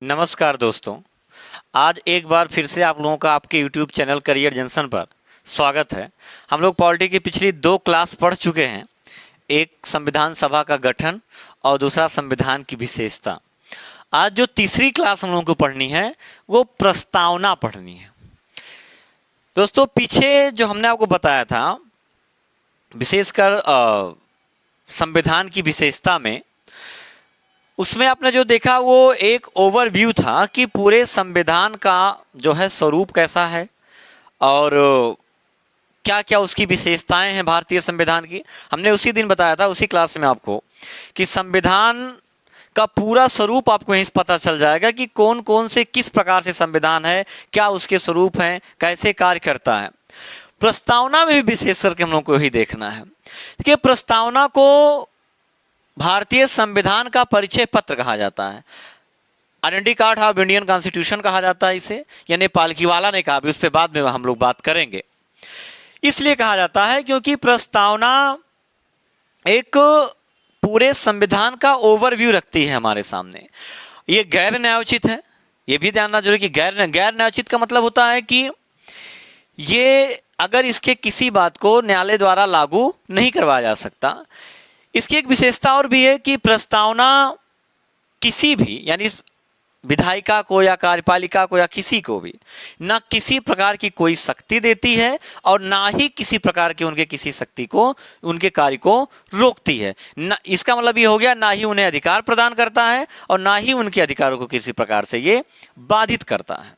नमस्कार दोस्तों। आज एक बार फिर से आप लोगों का आपके YouTube चैनल करियर जंक्शन पर स्वागत है। हम लोग पॉलिटी की पिछली 2 क्लास पढ़ चुके हैं। एक संविधान सभा का गठन और दूसरा संविधान की विशेषता। आज जो तीसरी क्लास हम लोगों को पढ़नी है वो प्रस्तावना पढ़नी है। दोस्तों पीछे जो हमने आपको बताया था विशेषकर संविधान की विशेषता में, उसमें आपने जो देखा वो एक ओवरव्यू था कि पूरे संविधान का जो है स्वरूप कैसा है और क्या क्या उसकी विशेषताएं हैं भारतीय संविधान की। हमने उसी दिन बताया था उसी क्लास में आपको कि संविधान का पूरा स्वरूप आपको यहीं से पता चल जाएगा कि कौन कौन से किस प्रकार से संविधान है, क्या उसके स्वरूप हैं, कैसे कार्य करता है। प्रस्तावना में भी विशेष करके हम लोग को यही देखना है कि प्रस्तावना को भारतीय संविधान का परिचय पत्र कहा जाता है। Identity card of Indian constitution कहा जाता है इसे, या नेपाल की वाला ने कहा, भी उस पर बाद में हम लोग बात करेंगे। इसलिए कहा जाता है क्योंकि प्रस्तावना एक पूरे संविधान का ओवरव्यू रखती है हमारे सामने। ये गैर न्यायोचित है, ये भी ध्यान रखना जरूरी कि गैर न्यायोचित का मतलब होता है कि ये अगर इसके किसी बात को न्यायालय द्वारा लागू नहीं करवाया जा सकता। इसकी एक विशेषता और भी है कि प्रस्तावना किसी भी, यानी विधायिका को या कार्यपालिका को या किसी को भी ना किसी प्रकार की कोई शक्ति देती है और ना ही किसी प्रकार के उनके किसी शक्ति को, उनके कार्य को रोकती है। ना, इसका मतलब ये हो गया ना ही उन्हें अधिकार प्रदान करता है और ना ही उनके अधिकारों को किसी प्रकार से ये बाधित करता है।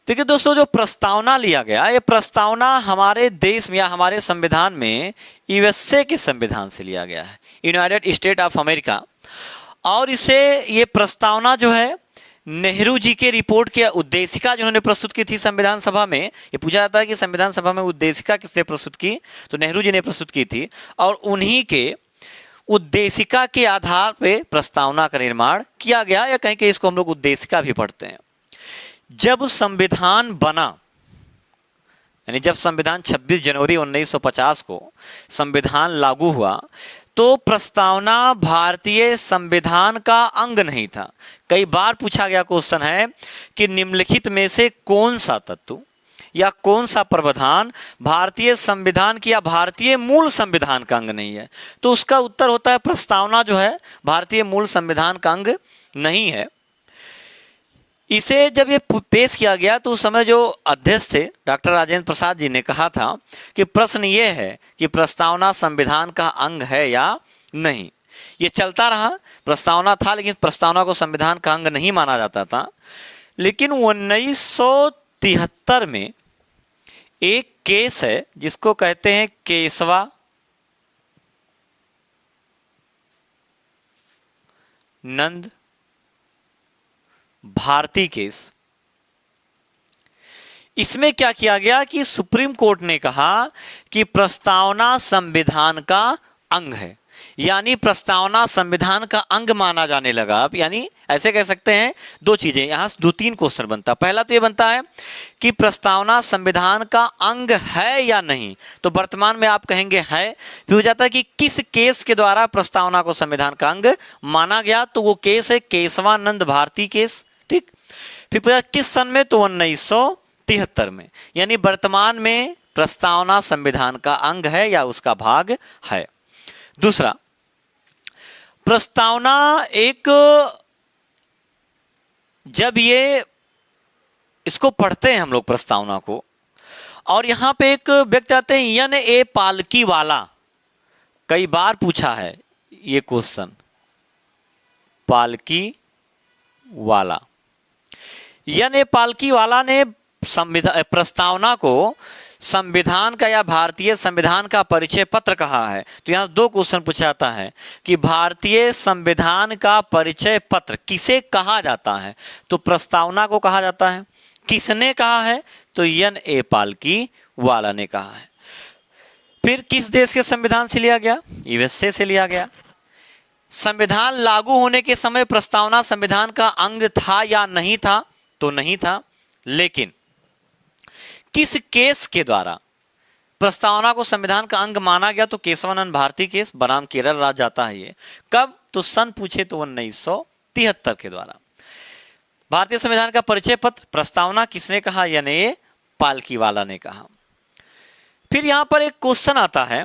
देखिए दोस्तों, जो प्रस्तावना लिया गया, ये प्रस्तावना हमारे देश में या हमारे संविधान में यूएसए के संविधान से लिया गया है, यूनाइटेड स्टेट ऑफ अमेरिका। और इसे ये प्रस्तावना जो है नेहरू जी के रिपोर्ट के उद्देशिका जिन्होंने प्रस्तुत की थी संविधान सभा में। ये पूछा जाता है कि संविधान सभा में उद्देशिका किसने प्रस्तुत की, तो नेहरू जी ने प्रस्तुत की थी। और उन्हीं के उद्देशिका के आधार पर प्रस्तावना का निर्माण किया गया, या कहीं के इसको हम लोग उद्देशिका भी पढ़ते हैं। जब संविधान बना, यानी जब संविधान 26 जनवरी 1950 को संविधान लागू हुआ, तो प्रस्तावना भारतीय संविधान का अंग नहीं था। कई बार पूछा गया क्वेश्चन है कि निम्नलिखित में से कौन सा तत्व या कौन सा प्रावधान भारतीय संविधान की या भारतीय मूल संविधान का अंग नहीं है, तो उसका उत्तर होता है प्रस्तावना जो है भारतीय मूल संविधान का अंग नहीं है। इसे जब ये पेश किया गया तो उस समय जो अध्यक्ष थे डॉक्टर राजेंद्र प्रसाद जी ने कहा था कि प्रश्न ये है कि प्रस्तावना संविधान का अंग है या नहीं। ये चलता रहा, प्रस्तावना था लेकिन प्रस्तावना को संविधान का अंग नहीं माना जाता था। लेकिन 1973 में एक केस है जिसको कहते हैं केशवा नंद भारती केस। इसमें क्या किया गया कि सुप्रीम कोर्ट ने कहा कि प्रस्तावना संविधान का अंग है, यानी प्रस्तावना संविधान का अंग माना जाने लगा। अब यानी ऐसे कह सकते हैं दो चीजें, यहां 2-3 क्वेश्चन बनता। पहला तो ये बनता है कि प्रस्तावना संविधान का अंग है या नहीं, तो वर्तमान में आप कहेंगे है। फिर हो जाता है कि किस केस के द्वारा प्रस्तावना को संविधान का अंग माना गया, तो वो केस है केशवानंद भारती केस। ठीक, फिर पूछा किस सन में, तो 1973 में। यानी वर्तमान में प्रस्तावना संविधान का अंग है या उसका भाग है। दूसरा, प्रस्तावना एक, जब ये इसको पढ़ते हैं हम लोग प्रस्तावना को, और यहां पे एक व्यक्ति आते हैं यन ए पालकी वाला। कई बार पूछा है ये क्वेश्चन, पालकी वाला। यन ए पालकी वाला ने प्रस्तावना को संविधान का या भारतीय संविधान का परिचय पत्र कहा है। तो यहां 2 क्वेश्चन पूछा जाता है कि भारतीय संविधान का परिचय पत्र किसे कहा जाता है, तो प्रस्तावना को कहा जाता है। किसने कहा है, तो यन ए पालकी वाला ने कहा है। फिर किस देश के संविधान से लिया गया, यूएसए से लिया गया। संविधान लागू होने के समय प्रस्तावना संविधान का अंग था या नहीं था, तो नहीं था। लेकिन किस केस के द्वारा प्रस्तावना को संविधान का अंग माना गया, तो केशवानंद भारती केस, बनाम केरल राज्य आता है ये। कब, तो सन पूछे तो 1973 के द्वारा। भारतीय संविधान का परिचय पत्र प्रस्तावना किसने कहा, यानी ये पालकीवाला ने कहा। फिर यहां पर एक क्वेश्चन आता है,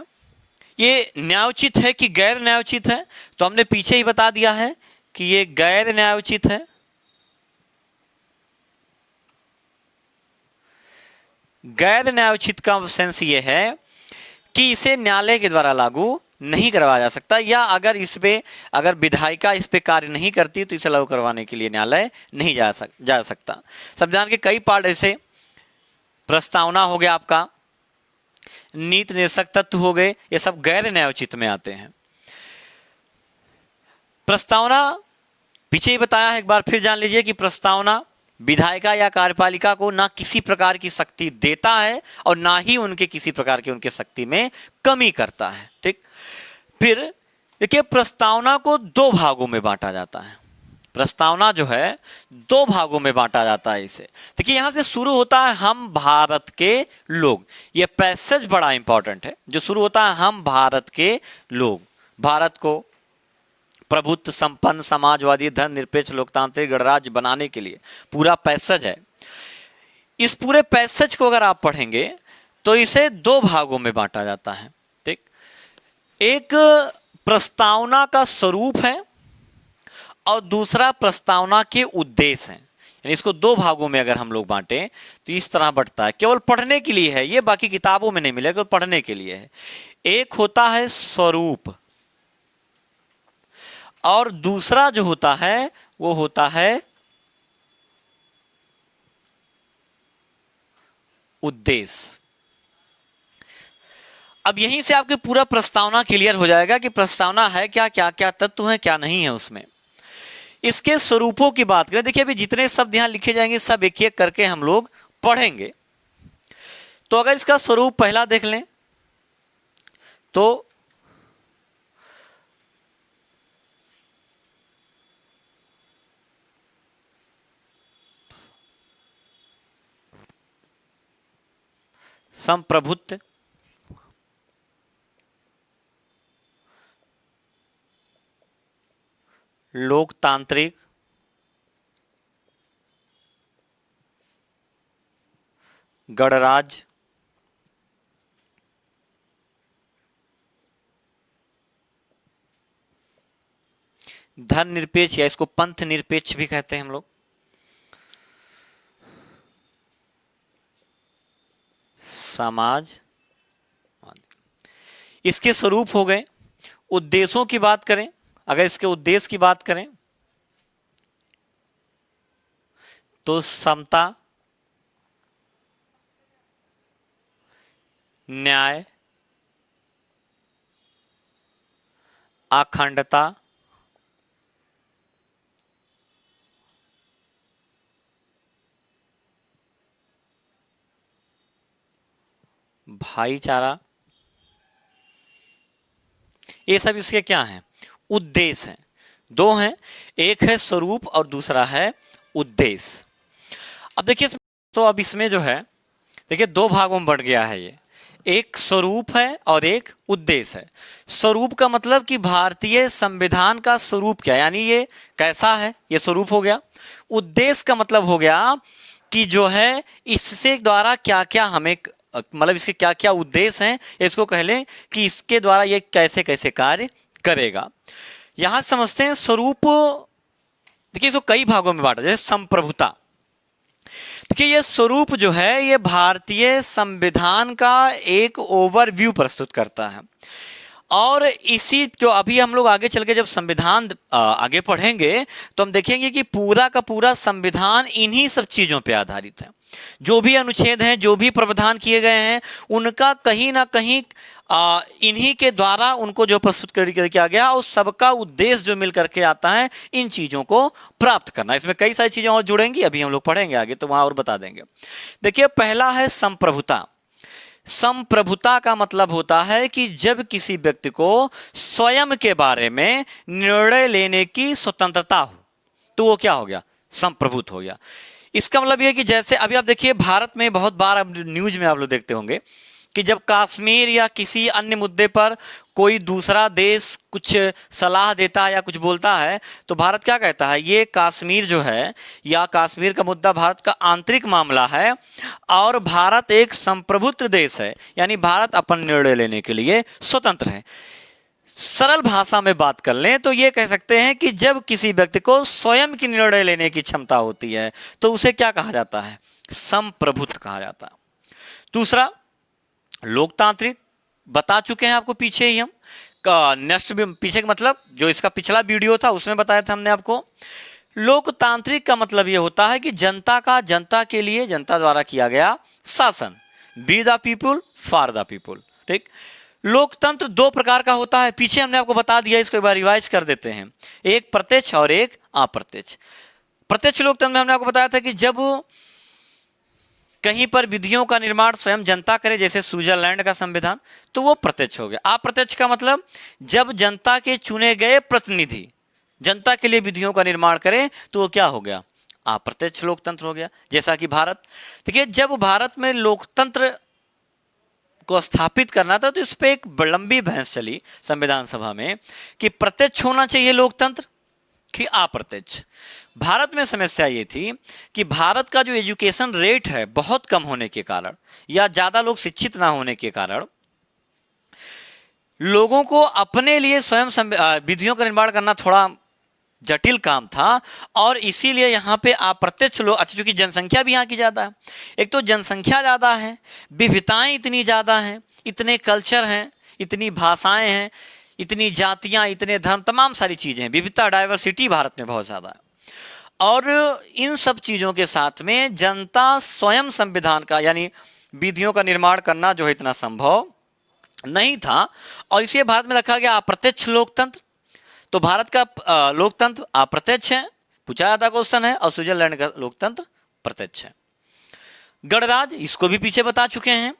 ये न्यायोचित है कि गैर न्यायोचित है, तो हमने पीछे ही बता दिया है कि ये गैर न्यायोचित है। गैर न्यायोचित का सेंस ये है कि इसे न्यायालय के द्वारा लागू नहीं करवाया जा सकता, या अगर विधायिका इस पे कार्य नहीं करती तो इसे लागू करवाने के लिए न्यायालय नहीं जा सकता। संविधान के कई पार्ट ऐसे, प्रस्तावना हो गया आपका, नीति निर्देशक तत्व हो गए, ये सब गैर न्यायोचित में आते हैं। प्रस्तावना पीछे ही बताया है, एक बार फिर जान लीजिए कि प्रस्तावना विधायिका या कार्यपालिका को ना किसी प्रकार की शक्ति देता है और ना ही उनके किसी प्रकार की उनके शक्ति में कमी करता है। ठीक, फिर देखिए प्रस्तावना को दो भागों में बांटा जाता है। प्रस्तावना जो है दो भागों में बांटा जाता है इसे। देखिए यहां से शुरू होता है हम भारत के लोग, ये पैसेज बड़ा इंपॉर्टेंट है जो शुरू होता है हम भारत के लोग, भारत को प्रभुत्व संपन्न समाजवादी धन निरपेक्ष लोकतांत्रिक गणराज्य बनाने के लिए पूरा पैसेज है। इस पूरे पैसेज को अगर आप पढ़ेंगे तो इसे दो भागों में बांटा जाता है। ठीक, एक प्रस्तावना का स्वरूप है और दूसरा प्रस्तावना के उद्देश्य हैं। यानी इसको दो भागों में अगर हम लोग बांटें तो इस तरह बढ़ता है, केवल पढ़ने के लिए है ये, बाकी किताबों में नहीं मिलेगा, केवल पढ़ने के लिए है। एक होता है स्वरूप और दूसरा जो होता है वो होता है उद्देश्य। अब यहीं से आपके पूरा प्रस्तावना क्लियर हो जाएगा कि प्रस्तावना है क्या, क्या क्या तत्व है, क्या नहीं है उसमें। इसके स्वरूपों की बात करें, देखिए अभी जितने शब्द यहां लिखे जाएंगे सब एक एक करके हम लोग पढ़ेंगे। तो अगर इसका स्वरूप पहला देख लें तो संप्रभुत्व, लोकतांत्रिक, गणराज्य, धन निरपेक्ष या इसको पंथ निरपेक्ष भी कहते हैं हम लोग, समाज। इसके स्वरूप हो गए। उद्देश्यों की बात करें, अगर इसके उद्देश्य की बात करें तो समता, न्याय, अखंडता, भाईचारा, ये सब इसके क्या हैं, उद्देश्य हैं। दो हैं, एक है स्वरूप और दूसरा है उद्देश्य। अब देखिए तो अब इसमें जो है देखिए दो भागों में बढ़ गया है ये, एक स्वरूप है और एक उद्देश्य है। स्वरूप का मतलब कि भारतीय संविधान का स्वरूप क्या, यानी ये कैसा है, ये स्वरूप हो गया। उद्देश्य का मतलब हो गया कि जो है इससे द्वारा क्या क्या हमें, मतलब इसके क्या क्या उद्देश्य हैं, इसको कह लें कि इसके द्वारा ये कैसे कैसे कार्य करेगा। यहां समझते हैं स्वरूप। देखिए इसको कई भागों में बांटा, जैसे संप्रभुता। देखिए ये स्वरूप जो है ये भारतीय संविधान का एक ओवरव्यू प्रस्तुत करता है, और इसी जो अभी हम लोग आगे चल के जब संविधान आगे पढ़ेंगे तो हम देखेंगे कि पूरा का पूरा संविधान इन्हीं सब चीजों पे आधारित है। जो भी अनुच्छेद हैं, जो भी प्रावधान किए गए हैं, उनका कहीं ना कहीं इन्हीं के द्वारा उनको जो प्रस्तुत किया गया, उस सबका उद्देश्य जो मिल करके आता है इन चीजों को प्राप्त करना। इसमें कई सारी चीजें और जुड़ेंगी, अभी हम लोग पढ़ेंगे आगे तो वहां और बता देंगे। देखिए पहला है संप्रभुता। संप्रभुता का मतलब होता है कि जब किसी व्यक्ति को स्वयं के बारे में निर्णय लेने की स्वतंत्रता हो तो वो क्या हो गया, संप्रभुत हो गया। इसका मतलब यह है कि जैसे अभी आप देखिए भारत में बहुत बार अब न्यूज में आप लोग देखते होंगे कि जब कश्मीर या किसी अन्य मुद्दे पर कोई दूसरा देश कुछ सलाह देता है या कुछ बोलता है तो भारत क्या कहता है, ये कश्मीर जो है या कश्मीर का मुद्दा भारत का आंतरिक मामला है और भारत एक संप्रभुत्व देश है, यानी भारत अपन निर्णय लेने के लिए स्वतंत्र है। सरल भाषा में बात कर लें तो ये कह सकते हैं कि जब किसी व्यक्ति को स्वयं की निर्णय लेने की क्षमता होती है तो उसे क्या कहा जाता है, संप्रभुत्व कहा जाता है। दूसरा, लोकतांत्रिक, बता चुके हैं आपको पीछे ही हम नेक्स्ट पीछे का मतलब जो इसका पिछला वीडियो था उसमें बताया था हमने आपको। लोकतांत्रिक का मतलब ये होता है कि जनता का जनता के लिए जनता द्वारा किया गया शासन, be the people for the people. ठीक, लोकतंत्र दो प्रकार का होता है, पीछे हमने आपको बता दिया, इसको एक बार रिवाइज कर देते हैं। एक प्रत्यक्ष और एक अप्रत्यक्ष। प्रत्यक्ष लोकतंत्र में हमने आपको बताया था कि जब कहीं पर विधियों का निर्माण स्वयं जनता करे, जैसे स्विट्जरलैंड का संविधान, तो वो प्रत्यक्ष हो गया। अप्रत्यक्ष का मतलब जब जनता के चुने गए प्रतिनिधि जनता के लिए विधियों का निर्माण करें तो वो क्या हो गया, अप्रत्यक्ष लोकतंत्र हो गया। जैसा कि भारत, देखिए जब भारत में लोकतंत्र को स्थापित करना था तो इस पर एक लंबी बहस चली संविधान सभा में कि प्रत्यक्ष होना चाहिए लोकतंत्र कि अप्रत्यक्ष। भारत में समस्या ये थी कि भारत का जो एजुकेशन रेट है बहुत कम होने के कारण या ज़्यादा लोग शिक्षित ना होने के कारण लोगों को अपने लिए स्वयं विधियों का निर्माण करना थोड़ा जटिल काम था और इसीलिए यहाँ पे अप्रत्यक्ष लोग, अच्छा चूंकि जनसंख्या भी यहाँ की ज़्यादा है, एक तो जनसंख्या ज़्यादा है, विविधताएं इतनी ज़्यादा हैं, इतने कल्चर हैं, इतनी भाषाएं हैं, इतनी जातियाँ, इतने धर्म, तमाम सारी चीज़ें हैं, विविधता डाइवर्सिटी भारत में बहुत ज़्यादा है। और इन सब चीज़ों के साथ में जनता स्वयं संविधान का यानी विधियों का निर्माण करना जो है इतना संभव नहीं था और इसे भारत में रखा गया अप्रत्यक्ष लोकतंत्र। तो भारत का लोकतंत्र अप्रत्यक्ष है, पूछा जाता क्वेश्चन है, और स्विट्जरलैंड का लोकतंत्र प्रत्यक्ष है। गणराज्य, इसको भी पीछे बता चुके हैं।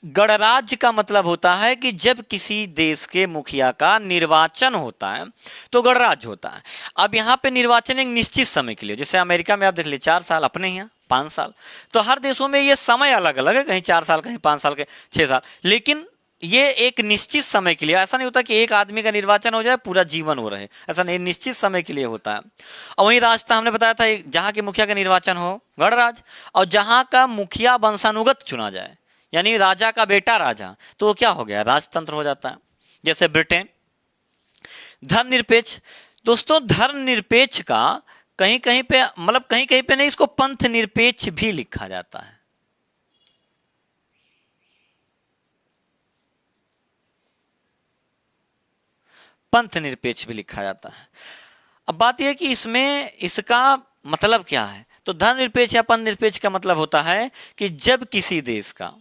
गणराज्य का मतलब होता है कि जब किसी देश के मुखिया का निर्वाचन होता है तो गणराज्य होता है। अब यहाँ पे निर्वाचन एक निश्चित समय के लिए, जैसे अमेरिका में आप देख लीजिए 4 साल, अपने यहाँ 5 साल, तो हर देशों में ये समय अलग अलग है, कहीं 4 साल, कहीं 5 साल, के 6 साल, लेकिन ये एक निश्चित समय के लिए। ऐसा नहीं होता कि एक आदमी का निर्वाचन हो जाए पूरा जीवन हो रहे, ऐसा नहीं, निश्चित समय के लिए होता है। और वहीं राजस्थान हमने बताया था जहाँ के मुखिया का निर्वाचन हो गणराज्य, और जहाँ का मुखिया वंशानुगत चुना जाए यानी राजा का बेटा राजा, तो वो क्या हो गया, राजतंत्र हो जाता है। जैसे ब्रिटेन। धर्मनिरपेक्ष, दोस्तों धर्मनिरपेक्ष का कहीं कहीं पे मतलब कहीं कहीं पे नहीं, इसको पंथ निरपेक्ष भी लिखा जाता है। पंथ निरपेक्ष भी लिखा जाता है। अब बात यह है कि इसमें इसका मतलब क्या है, तो धर्मनिरपेक्ष या पंथ निरपेक्ष का मतलब होता है कि जब किसी देश का,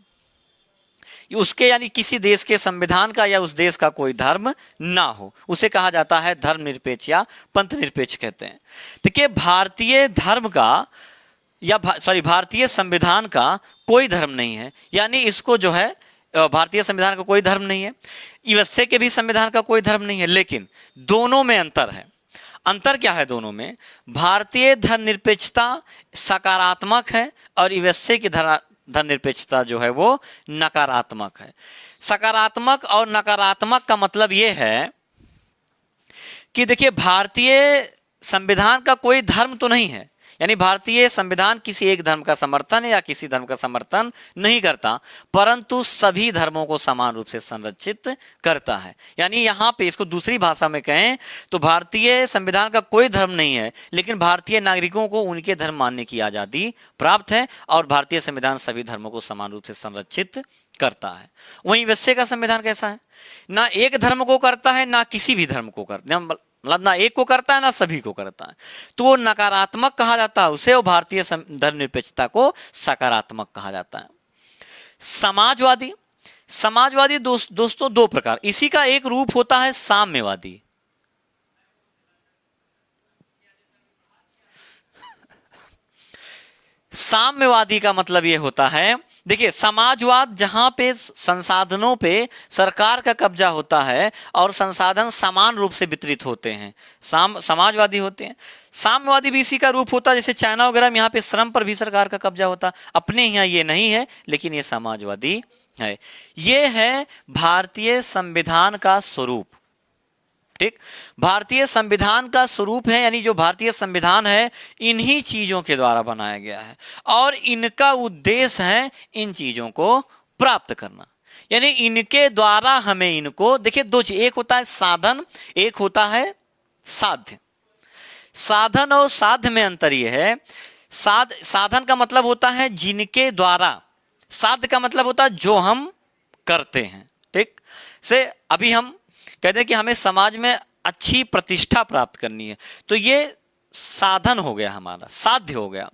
उसके यानी किसी देश के संविधान का या उस देश का कोई धर्म ना हो, उसे कहा जाता है धर्मनिरपेक्ष या पंथ निरपेक्ष कहते हैं। देखिए भारतीय धर्म का या भारतीय संविधान का कोई धर्म नहीं है, यानी इसको जो है भारतीय संविधान का कोई धर्म नहीं है, यूएसए के भी संविधान का कोई धर्म नहीं है, लेकिन दोनों में अंतर है। अंतर क्या है दोनों में, भारतीय धर्मनिरपेक्षता सकारात्मक है और यूएसए की धर्मनिरपेक्षता जो है वो नकारात्मक है। सकारात्मक और नकारात्मक का मतलब ये है कि देखिए भारतीय संविधान का कोई धर्म तो नहीं है, यानी भारतीय संविधान किसी एक धर्म का समर्थन या किसी धर्म का समर्थन नहीं करता, परंतु सभी धर्मों को समान रूप से संरक्षित करता है। यानी यहाँ पे इसको दूसरी भाषा में कहें तो भारतीय संविधान का कोई धर्म नहीं है, लेकिन भारतीय नागरिकों को उनके धर्म मानने की आज़ादी प्राप्त है और भारतीय संविधान सभी धर्मों को समान रूप से संरक्षित करता है। वहीं यूएसए का संविधान कैसा है, ना एक धर्म को करता है ना किसी भी धर्म को करता है, मतलब ना एक को करता है ना सभी को करता है, तो वो नकारात्मक कहा जाता है उसे, और भारतीय धर्मनिरपेक्षता को सकारात्मक कहा जाता है। समाजवादी, समाजवादी दोस्तों दो प्रकार, इसी का एक रूप होता है साम्यवादी। साम्यवादी का मतलब यह होता है, देखिए समाजवाद जहां पे संसाधनों पे सरकार का कब्जा होता है और संसाधन समान रूप से वितरित होते हैं, समाजवादी होते हैं। साम्यवादी भी इसी का रूप होता है, जैसे चाइना वगैरह में यहाँ पे श्रम पर भी सरकार का कब्जा होता है, अपने यहाँ ये नहीं है लेकिन ये समाजवादी है। ये है भारतीय संविधान का स्वरूप। ठीक, भारतीय संविधान का स्वरूप है, यानी जो भारतीय संविधान है इन्हीं चीजों के द्वारा बनाया गया है और इनका उद्देश्य है इन चीजों को प्राप्त करना। यानी इनके द्वारा हमें इनको, देखिए दो चीज, एक होता है साधन, एक होता है साध्य। साधन और साध्य में अंतर यह है, साधन का मतलब होता है जिनके द्वारा, साध्य का मतलब होता है जो हम करते हैं। ठीक, से अभी हम कहते हैं कि हमें समाज में अच्छी प्रतिष्ठा प्राप्त करनी है, तो ये साधन हो गया, हमारा साध्य हो गया।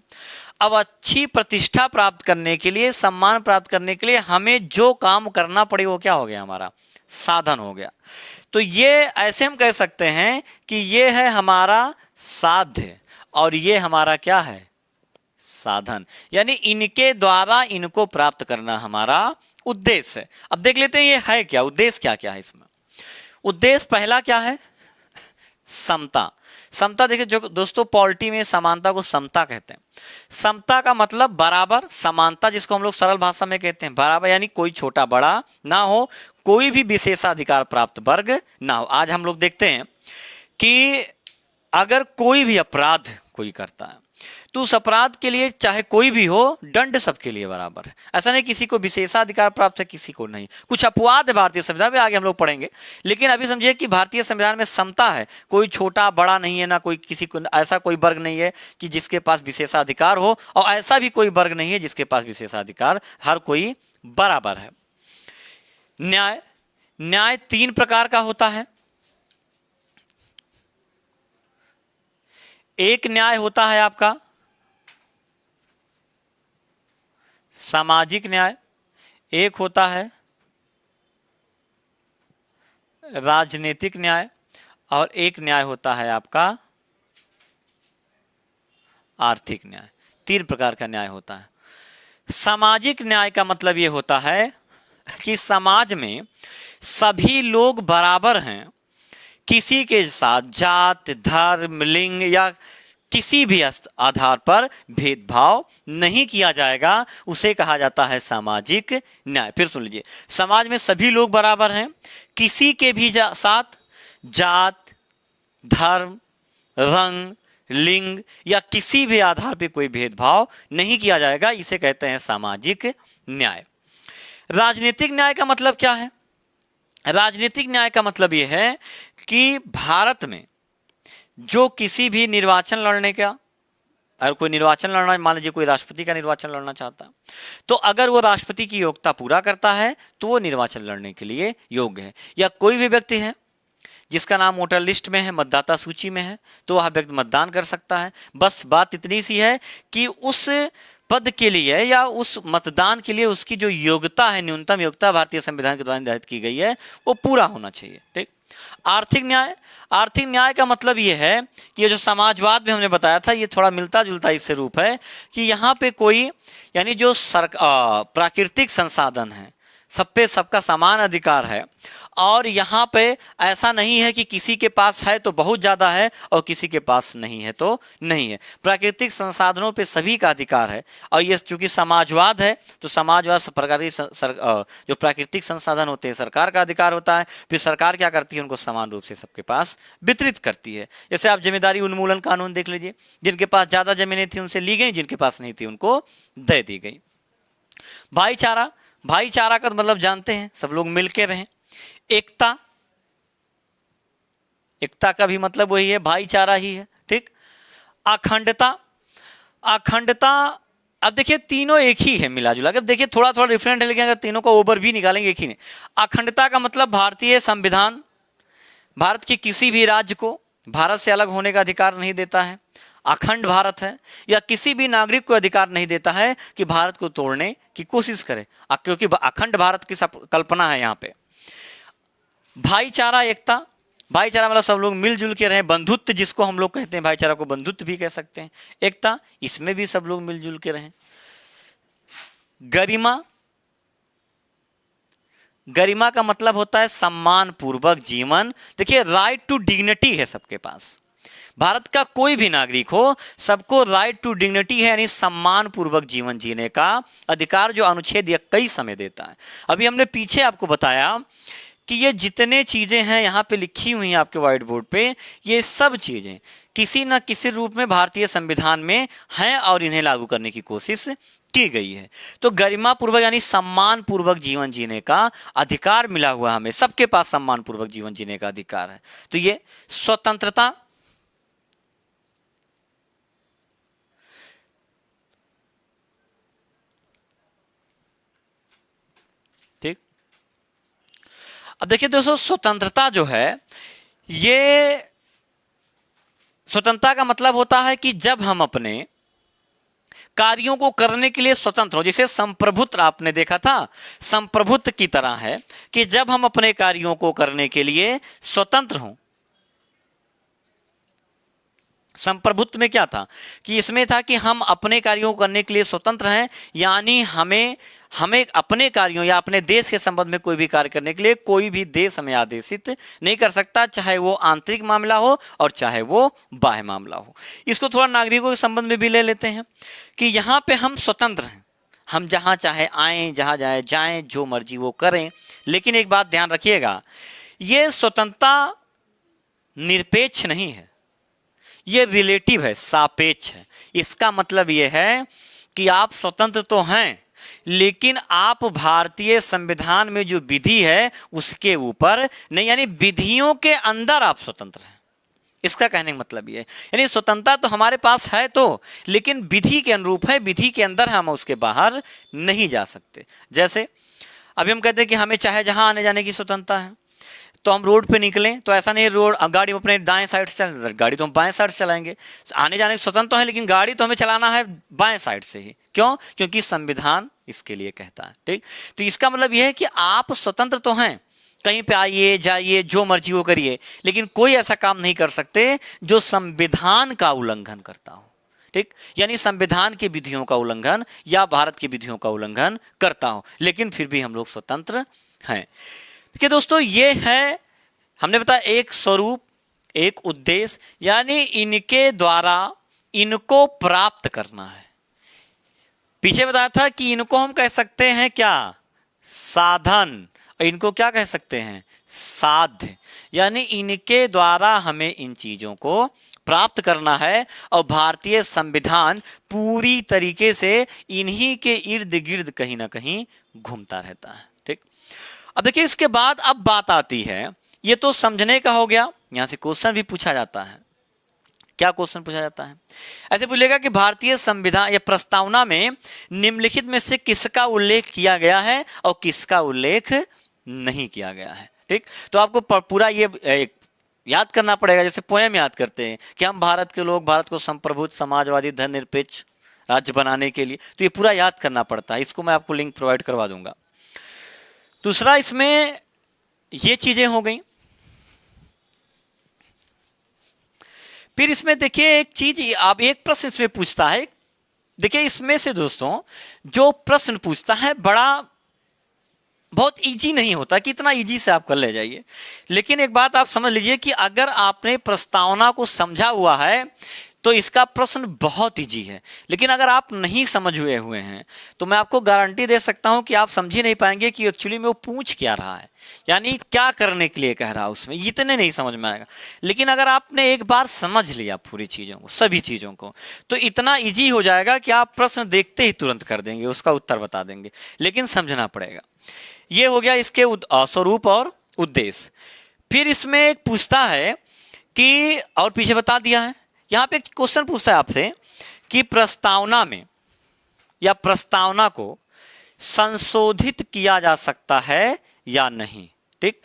अब अच्छी प्रतिष्ठा प्राप्त करने के लिए, सम्मान प्राप्त करने के लिए हमें जो काम करना पड़े वो क्या हो गया, हमारा साधन हो गया। तो ये ऐसे हम कह सकते हैं कि ये है हमारा साध्य और ये हमारा क्या है, साधन। यानी इनके द्वारा इनको प्राप्त करना हमारा उद्देश्य है। अब देख लेते हैं ये है क्या, उद्देश्य क्या क्या है इसमें। उद्देश्य पहला क्या है, समता। समता देखिए जो दोस्तों, पॉलिटी में समानता को समता कहते हैं। समता का मतलब बराबर, समानता जिसको हम लोग सरल भाषा में कहते हैं बराबर, यानी कोई छोटा बड़ा ना हो, कोई भी विशेषाधिकार प्राप्त वर्ग ना हो। आज हम लोग देखते हैं कि अगर कोई भी अपराध कोई करता है तो उस अपराध के लिए चाहे कोई भी हो, दंड सबके लिए बराबर है। ऐसा नहीं किसी को विशेषाधिकार प्राप्त है किसी को नहीं। कुछ अपवाद है भारतीय संविधान में, आगे हम लोग पढ़ेंगे, लेकिन अभी समझिए कि भारतीय संविधान में समता है, कोई छोटा बड़ा नहीं है, ना कोई किसी को, ऐसा कोई वर्ग नहीं है कि जिसके पास विशेषाधिकार हो, और ऐसा भी कोई वर्ग नहीं है जिसके पास विशेषाधिकार, हर कोई बराबर है। न्याय, न्याय 3 प्रकार का होता है। एक न्याय होता है आपका सामाजिक न्याय, एक होता है राजनीतिक न्याय, और एक न्याय होता है आपका आर्थिक न्याय। 3 प्रकार का न्याय होता है। सामाजिक न्याय का मतलब यह होता है कि समाज में सभी लोग बराबर हैं, किसी के साथ जात, धर्म, लिंग या किसी भी आधार पर भेदभाव नहीं किया जाएगा, उसे कहा जाता है सामाजिक न्याय। फिर सुन लीजिए, समाज में सभी लोग बराबर हैं, किसी के भी साथ जात, धर्म, रंग, लिंग या किसी भी आधार पर कोई भेदभाव नहीं किया जाएगा, इसे कहते हैं सामाजिक न्याय। राजनीतिक न्याय का मतलब क्या है? राजनीतिक न्याय का मतलब यह है कि भारत में जो किसी भी निर्वाचन लड़ने का, अगर कोई निर्वाचन लड़ना, मान लीजिए कोई राष्ट्रपति का निर्वाचन लड़ना चाहता है, तो अगर वो राष्ट्रपति की योग्यता पूरा करता है तो वो निर्वाचन लड़ने के लिए योग्य है। या कोई भी व्यक्ति है जिसका नाम वोटर लिस्ट में है, मतदाता सूची में है, तो वह व्यक्ति मतदान कर सकता है। बस बात इतनी सी है कि उस पद के लिए या उस मतदान के लिए उसकी जो योग्यता है, न्यूनतम योग्यता भारतीय संविधान के द्वारा निर्धारित की गई है, वो पूरा होना चाहिए। ठीक। आर्थिक न्याय, आर्थिक न्याय का मतलब ये है कि ये जो समाजवाद में हमने बताया था, ये थोड़ा मिलता जुलता इससे रूप है कि यहाँ पे कोई, यानी जो प्राकृतिक संसाधन है, सब पे सबका समान अधिकार है, और यहाँ पे ऐसा नहीं है कि किसी के पास है तो बहुत ज़्यादा है और किसी के पास नहीं है तो नहीं है। प्राकृतिक संसाधनों पे सभी का अधिकार है। और ये चूंकि समाजवाद है तो समाजवाद प्रकार जो प्राकृतिक संसाधन होते हैं सरकार का अधिकार होता है, फिर सरकार क्या करती है, उनको समान रूप से सबके पास वितरित करती है। जैसे आप जमींदारी उन्मूलन कानून देख लीजिए, जिनके पास ज़्यादा जमीनें थी उनसे ली गई, जिनके पास नहीं थी उनको दे दी गई। भाईचारा, भाईचारा का मतलब जानते हैं, सब लोग मिलके रहें। एकता, एकता का भी मतलब वही है, भाईचारा ही है। ठीक। अखंडता, अखंडता, अब देखिए तीनों एक ही है मिला जुला कर, देखिए थोड़ा थोड़ा डिफरेंट है, लेकिन अगर तीनों का ओवर भी निकालेंगे एक ही नहीं। अखंडता का मतलब भारतीय संविधान भारत के किसी भी राज्य को भारत से अलग होने का अधिकार नहीं देता है, अखंड भारत है, या किसी भी नागरिक को अधिकार नहीं देता है कि भारत को तोड़ने की कोशिश करे, क्योंकि अखंड भारत की कल्पना है यहाँ पे। भाईचारा, एकता, भाईचारा मतलब सब लोग मिलजुल के रहें, बंधुत्व जिसको हम लोग कहते हैं, भाईचारा को बंधुत्व भी कह सकते हैं। एकता, इसमें भी सब लोग मिलजुल के रहें। गरिमा, गरिमा का मतलब होता है सम्मान पूर्वक जीवन। देखिए राइट टू डिग्निटी है सबके पास। भारत का कोई भी नागरिक हो, सबको राइट टू डिग्निटी है, यानी सम्मान पूर्वक जीवन जीने का अधिकार, जो अनुच्छेद 21 हमें देता है। अभी हमने पीछे आपको बताया कि ये जितने चीजें हैं यहाँ पे लिखी हुई हैं आपके व्हाइट बोर्ड पे, ये सब चीजें किसी न किसी रूप में भारतीय संविधान में हैं और इन्हें लागू करने की कोशिश की गई है। तो गरिमा पूर्वक यानी सम्मान पूर्वक जीवन जीने का अधिकार मिला हुआ हमें, सबके पास सम्मान पूर्वक जीवन जीने का अधिकार है। तो ये स्वतंत्रता, ठीक। अब देखिए दोस्तों, स्वतंत्रता जो है, ये स्वतंत्रता का मतलब होता है कि जब हम अपने कार्यों को करने के लिए स्वतंत्र हो, जिसे संप्रभुत्व आपने देखा था, संप्रभुत्व की तरह है कि जब हम अपने कार्यों को करने के लिए स्वतंत्र हों। संप्रभुत्व में क्या था कि इसमें था कि हम अपने कार्यों को करने के लिए स्वतंत्र हैं, यानी हमें अपने कार्यों या अपने देश के संबंध में कोई भी कार्य करने के लिए कोई भी देश हमें आदेशित नहीं कर सकता, चाहे वो आंतरिक मामला हो और चाहे वो बाह्य मामला हो। इसको थोड़ा नागरिकों के संबंध में भी ले लेते हैं कि यहाँ पे हम स्वतंत्र हैं, हम जहाँ चाहे आएँ, जहाँ जाए जाएँ, जो मर्जी वो करें। लेकिन एक बात ध्यान रखिएगा, ये स्वतंत्रता निरपेक्ष नहीं है, ये रिलेटिव है, सापेक्ष है। इसका मतलब ये है कि आप स्वतंत्र तो हैं, लेकिन आप भारतीय संविधान में जो विधि है उसके ऊपर नहीं, यानी विधियों के अंदर आप स्वतंत्र हैं। इसका कहने का मतलब ये है, यानी स्वतंत्रता तो हमारे पास है तो, लेकिन विधि के अनुरूप है, विधि के अंदर हम उसके बाहर नहीं जा सकते। जैसे अभी हम कहते हैं कि हमें चाहे जहां आने जाने की स्वतंत्रता है, तो हम रोड पे निकलें तो ऐसा नहीं रोड गाड़ी अपने दाएं साइड से चल, गाड़ी तो हम बाएं साइड से चलाएंगे। आने जाने की स्वतंत्र है, लेकिन गाड़ी तो हमें चलाना है बाएं साइड से ही। क्यों? क्योंकि संविधान इसके लिए कहता है, ठीक। तो इसका मतलब यह है कि आप स्वतंत्र तो हैं, कहीं पे आइए जाइए, जो मर्जी वो करिए, लेकिन कोई ऐसा काम नहीं कर सकते जो संविधान का उल्लंघन करता हो, ठीक। यानी संविधान की विधियों का उल्लंघन या भारत की विधियों का उल्लंघन करता हो, लेकिन फिर भी हम लोग स्वतंत्र हैं। देखिए दोस्तों, ये है, हमने बताया एक स्वरूप, एक उद्देश्य, यानी इनके द्वारा इनको प्राप्त करना है। पीछे बताया था कि इनको हम कह सकते हैं क्या? साधन। और इनको क्या कह सकते हैं? साध्य। यानी इनके द्वारा हमें इन चीजों को प्राप्त करना है, और भारतीय संविधान पूरी तरीके से इन्हीं के इर्द गिर्द कहीं ना कहीं घूमता रहता है, ठीक। अब देखिए, इसके बाद अब बात आती है, ये तो समझने का हो गया, यहां से क्वेश्चन भी पूछा जाता है। क्या क्वेश्चन पूछा जाता है? ऐसे पूछेगा कि भारतीय संविधान या प्रस्तावना में निम्नलिखित में से किसका उल्लेख किया गया है और किसका उल्लेख नहीं किया गया है, ठीक। तो आपको पूरा ये याद करना पड़ेगा, जैसे पोएम याद करते हैं कि हम भारत के लोग भारत को संप्रभुत्व, समाजवादी, धर्मनिरपेक्ष राज्य बनाने के लिए, तो ये पूरा याद करना पड़ता है। इसको मैं आपको लिंक प्रोवाइड करवा दूंगा। दूसरा, इसमें ये चीजें हो गई। फिर इसमें देखिए एक चीज, आप एक प्रश्न इसमें पूछता है। देखिए इसमें से दोस्तों जो प्रश्न पूछता है बहुत इजी नहीं होता कि इतना इजी से आप कर ले जाइए, लेकिन एक बात आप समझ लीजिए कि अगर आपने प्रस्तावना को समझा हुआ है तो इसका प्रश्न बहुत इजी है। लेकिन अगर आप नहीं समझ हुए हैं तो मैं आपको गारंटी दे सकता हूं कि आप समझ ही नहीं पाएंगे कि एक्चुअली में वो पूछ क्या रहा है, यानी क्या करने के लिए कह रहा है, उसमें इतने नहीं समझ में आएगा। लेकिन अगर आपने एक बार समझ लिया पूरी चीज़ों को, सभी चीज़ों को, तो इतना ईजी हो जाएगा कि आप प्रश्न देखते ही तुरंत कर देंगे, उसका उत्तर बता देंगे। लेकिन समझना पड़ेगा। ये हो गया इसके स्वरूप और उद्देश्य। फिर इसमें एक पूछता है कि, और पीछे बता दिया है, यहाँ पे क्वेश्चन पूछता है आपसे कि प्रस्तावना में या प्रस्तावना को संशोधित किया जा सकता है या नहीं, ठीक।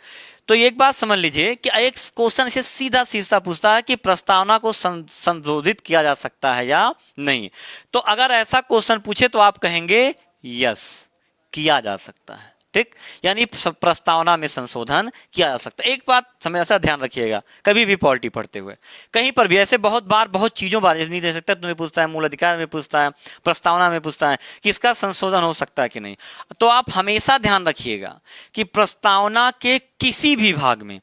तो एक बात समझ लीजिए कि एक क्वेश्चन इसे सीधा सीधा पूछता है कि प्रस्तावना को संशोधित किया जा सकता है या नहीं। तो अगर ऐसा क्वेश्चन पूछे तो आप कहेंगे यस, किया जा सकता है, ठीक। यानी प्रस्तावना में संशोधन किया जा सकता है। एक बात हमेशा ध्यान रखिएगा, कभी भी पॉलिटी पढ़ते हुए कहीं पर भी ऐसे बहुत बार बहुत चीजों बारे नहीं दे सकता, तुम्हें पूछता है, मूल अधिकार में पूछता है, प्रस्तावना में पूछता है कि इसका संशोधन हो सकता है कि नहीं। तो आप हमेशा ध्यान रखिएगा कि प्रस्तावना के किसी भी भाग में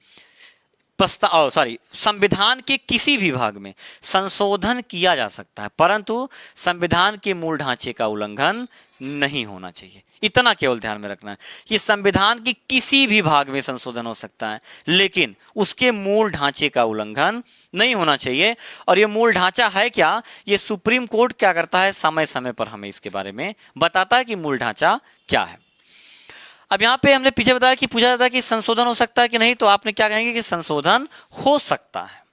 संविधान के किसी भी भाग में संशोधन किया जा सकता है, परंतु संविधान के मूल ढांचे का उल्लंघन नहीं होना चाहिए। इतना केवल ध्यान में रखना है कि संविधान के किसी भी भाग में संशोधन हो सकता है, लेकिन उसके मूल ढांचे का उल्लंघन नहीं होना चाहिए। और ये मूल ढांचा है क्या, ये सुप्रीम कोर्ट क्या करता है, समय समय पर हमें इसके बारे में बताता है कि मूल ढांचा क्या है। अब यहां पे हमने पीछे बताया कि पूछा जाता है कि संशोधन हो सकता है कि नहीं, तो आपने क्या कहेंगे कि संशोधन हो सकता है।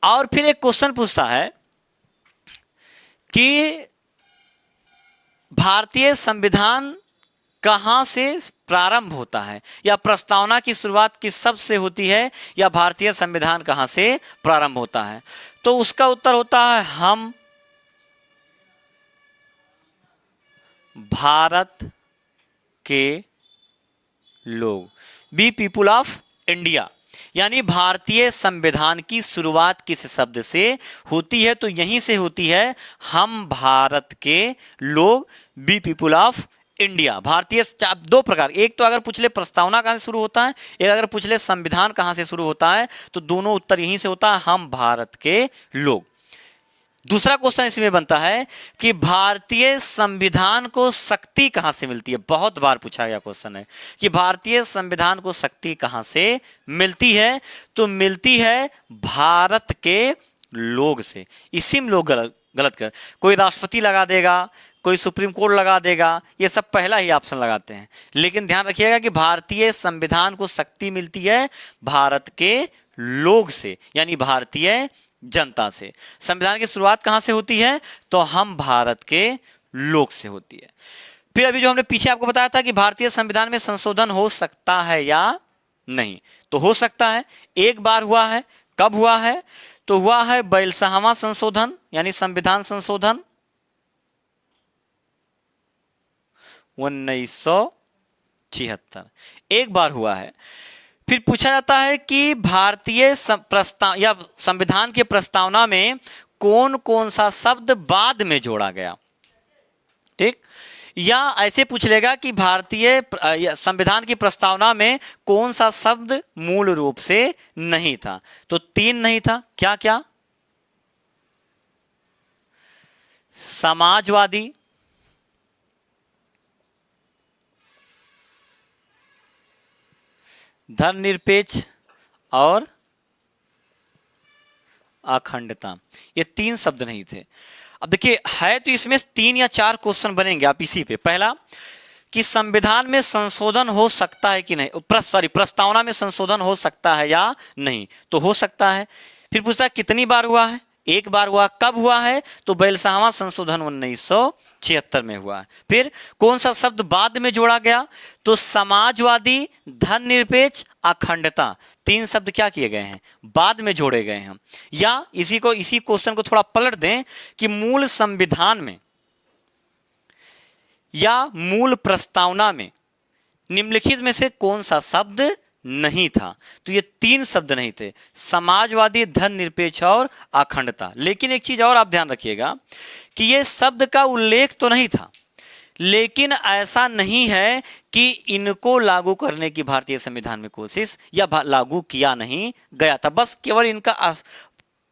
और फिर एक क्वेश्चन पूछता है कि भारतीय संविधान कहां से प्रारंभ होता है, या प्रस्तावना की शुरुआत किस शब्द से होती है, या भारतीय संविधान कहां से प्रारंभ होता है। तो उसका उत्तर होता है हम भारत के लोग, बी पीपुल ऑफ इंडिया। यानी भारतीय संविधान की शुरुआत किस शब्द से होती है, तो यहीं से होती है हम भारत के लोग, बी पीपुल ऑफ इंडिया। भारतीय दो प्रकार, एक तो अगर पूछ ले प्रस्तावना कहां से शुरू होता है, एक अगर पूछ ले संविधान कहां से शुरू होता है, तो दोनों उत्तर यहीं से होता है हम भारत के लोग। दूसरा क्वेश्चन इसमें बनता है कि भारतीय संविधान को शक्ति कहां से मिलती है। बहुत बार पूछा गया क्वेश्चन है कि भारतीय संविधान को शक्ति कहां से मिलती है, तो मिलती है भारत के लोग से। इसी में लोग गलत कर, कोई राष्ट्रपति लगा देगा, कोई सुप्रीम कोर्ट लगा देगा, ये सब पहला ही ऑप्शन लगाते हैं। लेकिन ध्यान रखिएगा कि भारतीय संविधान को शक्ति मिलती है भारत के लोग से, यानी भारतीय जनता से। संविधान की शुरुआत कहां से होती है, तो हम भारत के लोग से होती है। फिर अभी जो हमने पीछे आपको बताया था कि भारतीय संविधान में संशोधन हो सकता है या नहीं, तो हो सकता है। एक बार हुआ है, कब हुआ है, तो हुआ है 42वां संशोधन, यानी संविधान संशोधन 1976, एक बार हुआ है। फिर पूछा जाता है कि भारतीय प्रस्ताव या संविधान की प्रस्तावना में कौन कौन सा शब्द बाद में जोड़ा गया, ठीक। या ऐसे पूछ लेगा कि भारतीय संविधान की प्रस्तावना में कौन सा शब्द मूल रूप से नहीं था, तो 3 नहीं था। क्या क्या, समाजवादी, धर्मनिरपेक्ष और अखंडता, ये 3 शब्द नहीं थे। अब देखिए है तो इसमें 3 या 4 क्वेश्चन बनेंगे आप इसी पे। पहला कि संविधान में संशोधन हो सकता है कि नहीं, प्रस्तावना में संशोधन हो सकता है या नहीं, तो हो सकता है। फिर पूछता है कितनी बार हुआ है, एक बार हुआ, कब हुआ है, तो 42वां संशोधन 1976 में हुआ है। फिर कौन सा शब्द बाद में जोड़ा गया, तो समाजवादी, धर्मनिरपेक्ष, अखंडता, 3 शब्द क्या किए गए हैं, बाद में जोड़े गए हैं। या इसी क्वेश्चन को थोड़ा पलट दें कि मूल संविधान में या मूल प्रस्तावना में निम्नलिखित में से कौन सा शब्द नहीं था, तो ये 3 शब्द नहीं थे, समाजवादी, धर्मनिरपेक्ष और अखंडता। लेकिन एक चीज और आप ध्यान रखिएगा कि ये शब्द का उल्लेख तो नहीं था, लेकिन ऐसा नहीं है कि इनको लागू करने की भारतीय संविधान में कोशिश या लागू किया नहीं गया था, बस केवल इनका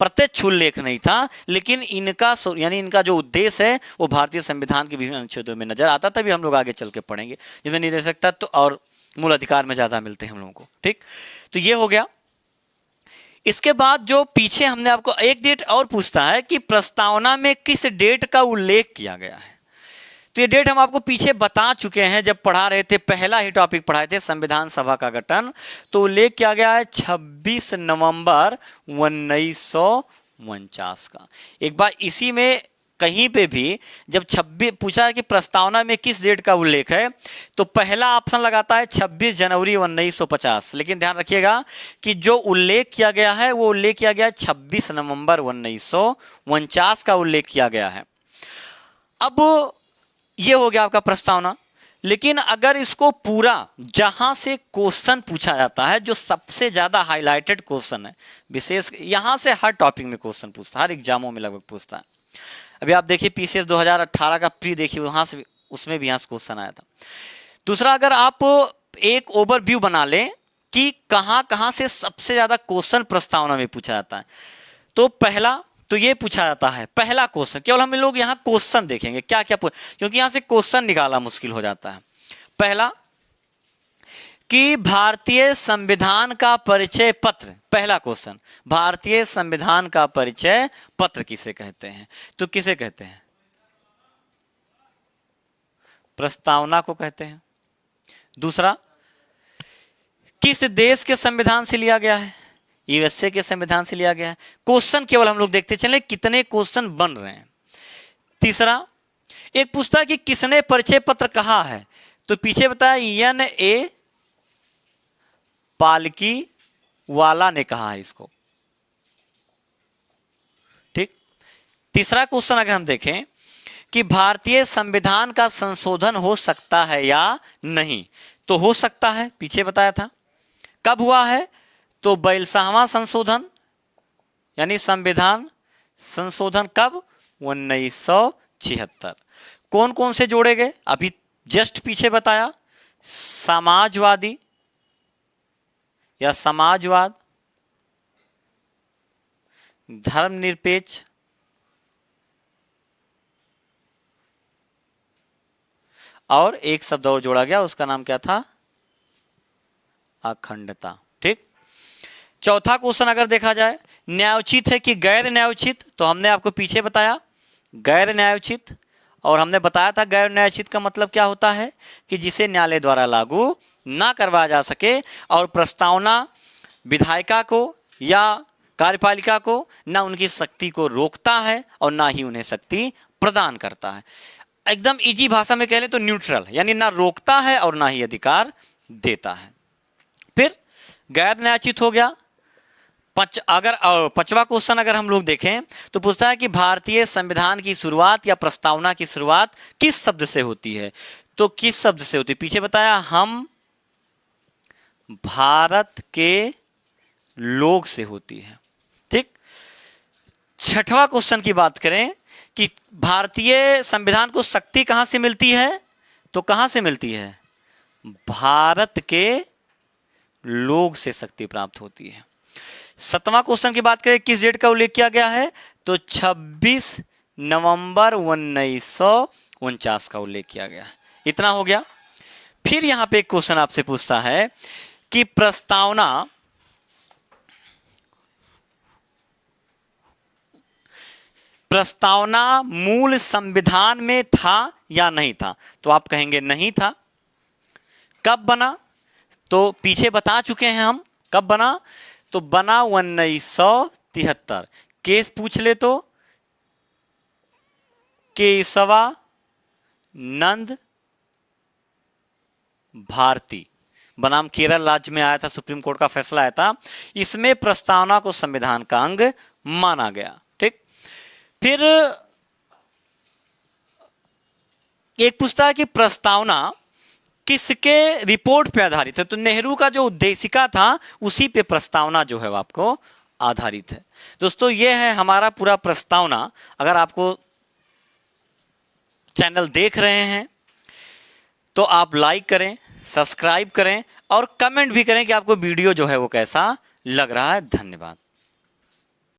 प्रत्यक्ष उल्लेख नहीं था, लेकिन इनका यानी इनका जो उद्देश्य है वो भारतीय संविधान के विभिन्न अनुच्छेदों में नजर आता। तभी हम लोग आगे चल के पढ़ेंगे, जिसमें निदेशक तत्व और मूल अधिकार में ज्यादा मिलते हैं हम लोगों को, ठीक। तो ये हो गया। इसके बाद जो पीछे हमने आपको एक डेट और पूछता है कि प्रस्तावना में किस डेट का उल्लेख किया गया है, तो ये डेट हम आपको पीछे बता चुके हैं जब पढ़ा रहे थे, पहला ही टॉपिक पढ़ाए थे संविधान सभा का गठन, तो उल्लेख किया गया है 26 नवंबर 1949 का। एक बार इसी में कहीं पे भी जब 26 पूछा है कि प्रस्तावना में किस डेट का उल्लेख है, तो पहला ऑप्शन लगाता है 26 जनवरी 1950, लेकिन ध्यान रखिएगा कि जो उल्लेख किया गया है वो उल्लेख किया गया 26 नवंबर 1949 का उल्लेख किया गया है। अब ये हो गया आपका प्रस्तावना। लेकिन अगर इसको पूरा जहां से क्वेश्चन पूछा जाता है, जो सबसे ज्यादा हाईलाइटेड क्वेश्चन है, विशेष यहां से हर टॉपिक में क्वेश्चन पूछता है, हर एग्जामों में लगभग पूछता है। अभी आप देखिए पीसीएस 2018 का प्री देखिए, वहां से उसमें भी यहां से क्वेश्चन आया था। दूसरा, अगर आप एक ओवरव्यू बना लें कि कहां कहां से सबसे ज्यादा क्वेश्चन प्रस्तावना में पूछा जाता है। तो पहला तो ये पूछा जाता है, पहला क्वेश्चन, केवल हम लोग यहाँ क्वेश्चन देखेंगे क्या क्या, क्योंकि यहां से क्वेश्चन निकालना मुश्किल हो जाता है। पहला कि भारतीय संविधान का परिचय पत्र, पहला क्वेश्चन, भारतीय संविधान का परिचय पत्र किसे कहते हैं? तो किसे कहते हैं? प्रस्तावना को कहते हैं। दूसरा, किस देश के संविधान से लिया गया है? यूएसए के संविधान से लिया गया है। क्वेश्चन केवल हम लोग देखते चले कितने क्वेश्चन बन रहे हैं। तीसरा, एक पूछता है कि किसने परिचय पत्र कहा है? तो पीछे बताया N.A. पालकी वाला ने कहा है इसको। ठीक। तीसरा क्वेश्चन अगर हम देखें कि भारतीय संविधान का संशोधन हो सकता है या नहीं, तो हो सकता है, पीछे बताया था। कब हुआ है? तो 42वां संशोधन यानी संविधान संशोधन कब? 1976। कौन कौन से जोड़े गए? अभी जस्ट पीछे बताया, समाजवादी या समाजवाद, धर्मनिरपेक्ष, और एक शब्द और जोड़ा गया, उसका नाम क्या था? अखंडता। ठीक। चौथा क्वेश्चन अगर देखा जाए, न्यायोचित है कि गैर न्यायोचित, तो हमने आपको पीछे बताया गैर न्यायोचित, और हमने बताया था गैर न्यायोचित का मतलब क्या होता है कि जिसे न्यायालय द्वारा लागू ना करवाया जा सके, और प्रस्तावना विधायिका को या कार्यपालिका को ना उनकी शक्ति को रोकता है और ना ही उन्हें शक्ति प्रदान करता है। एकदम इजी भाषा में कह लें तो न्यूट्रल, यानी ना रोकता है और ना ही अधिकार देता है। फिर गैर न्यायोचित हो गया। पांचवा क्वेश्चन अगर हम लोग देखें तो पूछता है कि भारतीय संविधान की शुरुआत या प्रस्तावना की शुरुआत किस शब्द से होती है? तो किस शब्द से होती है? पीछे बताया, हम भारत के लोग से होती है। ठीक। छठवां क्वेश्चन की बात करें कि भारतीय संविधान को शक्ति कहां से मिलती है? तो कहां से मिलती है? भारत के लोग से शक्ति प्राप्त होती है। सातवां क्वेश्चन की बात करें, किस डेट का उल्लेख किया गया है? तो 26 नवंबर 1949 का उल्लेख किया गया है। इतना हो गया। फिर यहां पे एक क्वेश्चन आपसे पूछता है कि प्रस्तावना मूल संविधान में था या नहीं था? तो आप कहेंगे नहीं था। कब बना? तो पीछे बता चुके हैं हम कब बना। तो बना 1973। केस पूछ ले तो केशवानंद भारती बनाम केरल राज्य में आया था, सुप्रीम कोर्ट का फैसला आया था। इसमें प्रस्तावना को संविधान का अंग माना गया। ठीक। फिर एक पूछता है कि प्रस्तावना किसके रिपोर्ट पे आधारित है? तो नेहरू का जो उद्देशिका था उसी पे प्रस्तावना जो है वो आपको आधारित है। दोस्तों ये है हमारा पूरा प्रस्तावना। अगर आपको चैनल देख रहे हैं तो आप लाइक करें, सब्सक्राइब करें और कमेंट भी करें कि आपको वीडियो जो है वो कैसा लग रहा है। धन्यवाद।